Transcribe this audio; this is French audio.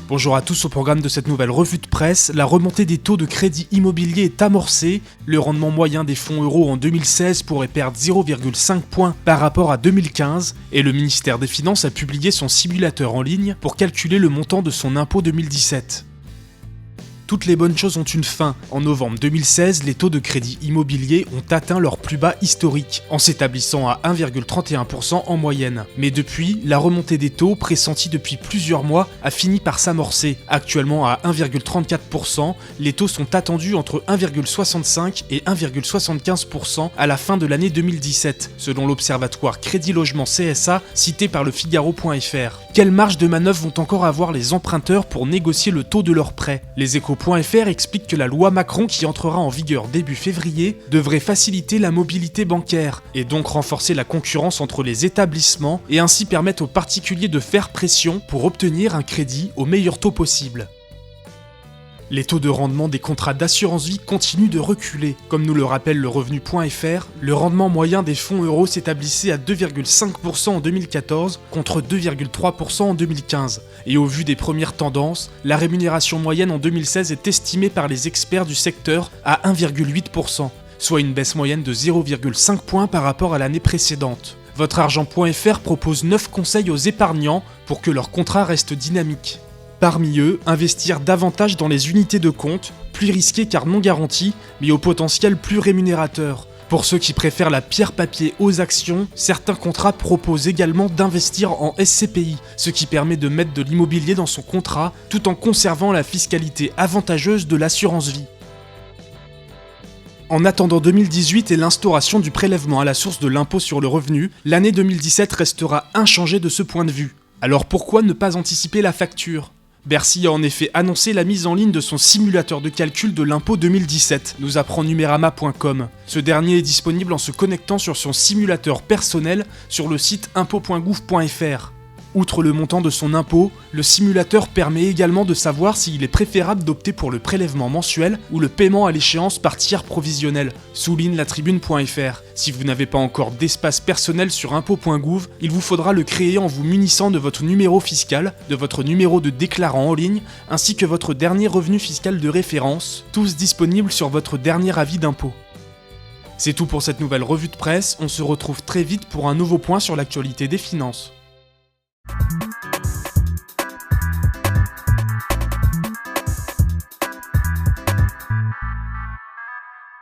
Bonjour à tous, au programme de cette nouvelle revue de presse, la remontée des taux de crédit immobilier est amorcée, le rendement moyen des fonds euros en 2016 pourrait perdre 0,5 points par rapport à 2015, et le ministère des Finances a publié son simulateur en ligne pour calculer le montant de son impôt 2017. Toutes les bonnes choses ont une fin. En novembre 2016, les taux de crédit immobilier ont atteint leur plus bas historique, en s'établissant à 1,31% en moyenne. Mais depuis, la remontée des taux, pressentie depuis plusieurs mois, a fini par s'amorcer. Actuellement à 1,34%, les taux sont attendus entre 1,65 et 1,75% à la fin de l'année 2017, selon l'Observatoire Crédit Logement CSA, cité par le Figaro.fr. Quelle marge de manœuvre vont encore avoir les emprunteurs pour négocier le taux de leurs prêts ? Les Échos.fr explique que la loi Macron, qui entrera en vigueur début février, devrait faciliter la mobilité bancaire et donc renforcer la concurrence entre les établissements et ainsi permettre aux particuliers de faire pression pour obtenir un crédit au meilleur taux possible. Les taux de rendement des contrats d'assurance vie continuent de reculer. Comme nous le rappelle le Revenu.fr, le rendement moyen des fonds euros s'établissait à 2,5% en 2014 contre 2,3% en 2015. Et au vu des premières tendances, la rémunération moyenne en 2016 est estimée par les experts du secteur à 1,8%, soit une baisse moyenne de 0,5 points par rapport à l'année précédente. Votreargent.fr propose 9 conseils aux épargnants pour que leur contrat reste dynamique. Parmi eux, investir davantage dans les unités de compte, plus risqué car non garanti, mais au potentiel plus rémunérateur. Pour ceux qui préfèrent la pierre papier aux actions, certains contrats proposent également d'investir en SCPI, ce qui permet de mettre de l'immobilier dans son contrat tout en conservant la fiscalité avantageuse de l'assurance vie. En attendant 2018 et l'instauration du prélèvement à la source de l'impôt sur le revenu, l'année 2017 restera inchangée de ce point de vue. Alors pourquoi ne pas anticiper la facture ? Bercy a en effet annoncé la mise en ligne de son simulateur de calcul de l'impôt 2017, nous apprend Numérama.com. Ce dernier est disponible en se connectant sur son simulateur personnel sur le site impôt.gouv.fr. Outre le montant de son impôt, le simulateur permet également de savoir s'il est préférable d'opter pour le prélèvement mensuel ou le paiement à l'échéance par tiers provisionnel, souligne latribune.fr. Si vous n'avez pas encore d'espace personnel sur impôt.gouv, il vous faudra le créer en vous munissant de votre numéro fiscal, de votre numéro de déclarant en ligne, ainsi que votre dernier revenu fiscal de référence, tous disponibles sur votre dernier avis d'impôt. C'est tout pour cette nouvelle revue de presse, on se retrouve très vite pour un nouveau point sur l'actualité des finances.